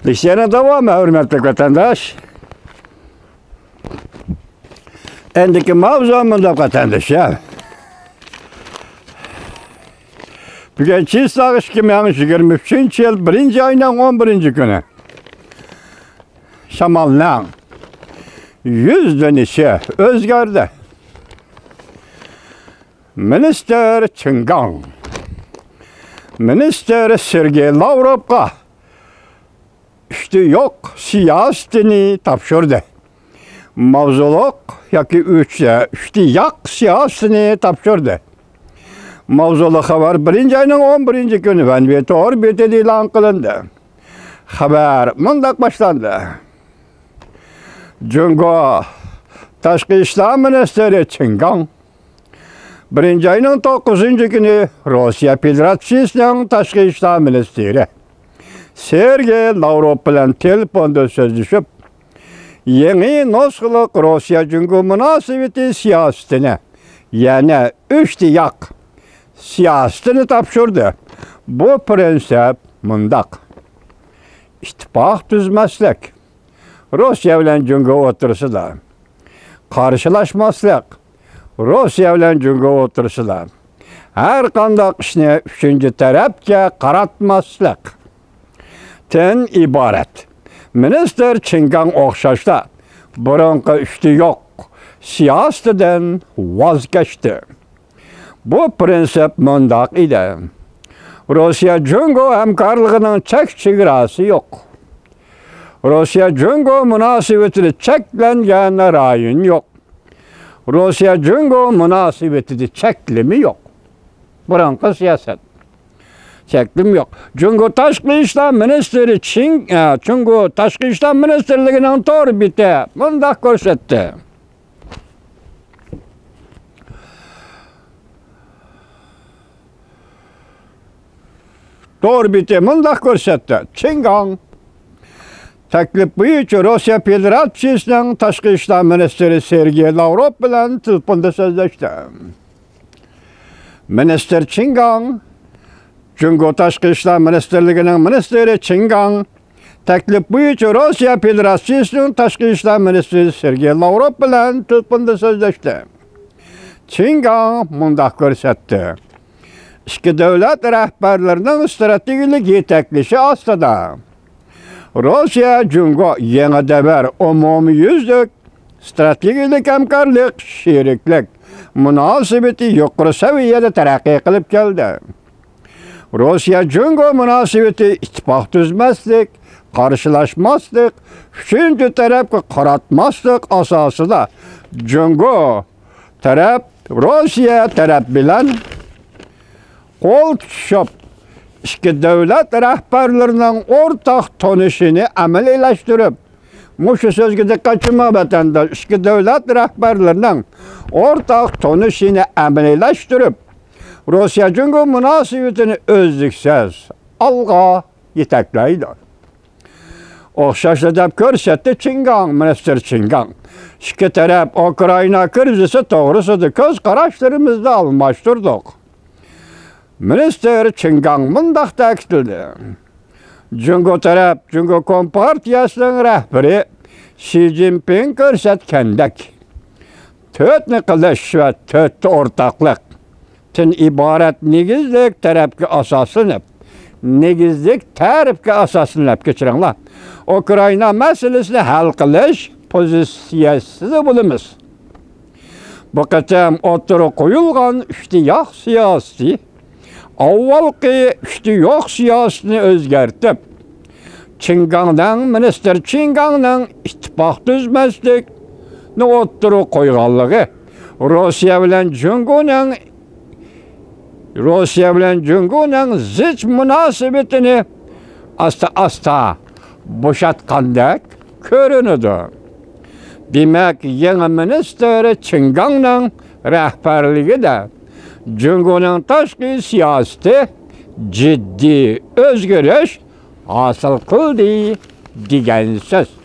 Dişlerine devam hürmetli vatandaş. Endiki mavzumunda vatandaş ya. Bugün Çiğsağ 2023 yıl 1. ayının 11. günü. Şamallan yüz dönüşü özgürdü. Minister Çingan, Minister Sergey Lavrov'a işte yok siyasetini tapşırdı. Mavzuluk yaki işte yak siyasetini tapşırdı. Mavzulu haber 1. ayının 11. günü ben bir doğru bir ilan kılındı. Haber mundak başlandı. Cungo Taşkı İşler Ministeri Çingan 1. ayının 9. günü Rusya Federasyası'nın Taşkı İşler Ministeri Sergey Lavrov bilen telefonda sözleşip yeni noskılık Rusya Cungo münasebeti siyasetine yani yak siyasetini tapşırdı. Bu prensip mundak. İttifak düzmezlik. Rusya ile Cungo otursa da karşılaşmazlık. Rusya ile Cungo otursa da her kandak işine üçüncü tarafça karatmazlık. Ten ibaret. Minister Çingan okşaşta burunqı üçtü yok. Siyasetden vazgeçti. Bu prensip mundak idi. Rusya-Cungo hemkarlığının çek-çegrası yok. Rusya-Cungo münasebetini çeklengen rayın yok. Rusya-Cungo münasebetini çeklimi yok. Buranqı siyaset. Çeklim yok. Cungo Taşkı İşler Ministeri Cungo Taşkı İşler Ministerliğinin torbiti mundak görsetti. Torbiti mundak görsetti. Çingan teklif boyunca Rusya Federasyası'nın Taşkı İşler Ministeri Sergey Lavrov bilen telefonda sözleşti. Minister Çingan Cungo Taşkı İşler Ministerliğinin Ministeri Çingan teklif boyunca Rusya Federasyası'nın Taşkı İşler Ministeri Sergey Lavrov bilen telefonda sözleşti. Çingan mundak görsetti. İki devlet rehberlerinin stratejik yeteklisi aslında. Rusya, Cungo yeni dever umumi yüzlük, stratejik hemkarlık, şeriklik, münasebeti yukarı seviyede terakki kılıp geldi. Rusya-Cungo münasebeti ittifak düzmezlik, karşılaşmazlık, üçüncü tarafı karatmazlık asası da Cungo taraf, Rusya taraf bilen kol tutuşup iki devlet rehberlerinin ortak tonuşunu amelileştirip muşu sözgü dikkat çıkma vatandaş iki devlet rehberlerinin ortak tonuşunu amelileştirip Rusya-Cungo münasebetini özlüksüz alga yetekleydi. Okşaşlı dep görsetti Çingan, Minister Çingan. İki taraf Ukrayna krizisi doğrusudur. Göz kararlarımızda almıştırdık. Minister Çingan mundak tekstildi. Cungo taraf, Cungo Kompartiyası'nın rehberi Xi Jinping görsetkendek. Tötni kılış ve tötni ortaklık. Tin ibaret negizlik tarafki asasını, negizlik tarafki asasını geçirenler. Ukrayna meselesini hal kılış pozisyasını bulumuz. Bu kadar oturup koyulgan iştiyak siyasi, avvalki yok siyasetini özgertip, Çingan'dan, Minister Çingan'dan ittifak düzmezlik ne oturup koyganlığı, Rusya bilen Cungo'nun zıç münasebetini asta boşatkandak görünüdü. Demek yeni ministeri Çingan'ın rehberliği de Cungo'nun taşkı siyaseti ciddi özgürlük hasıl kıldı degan söz.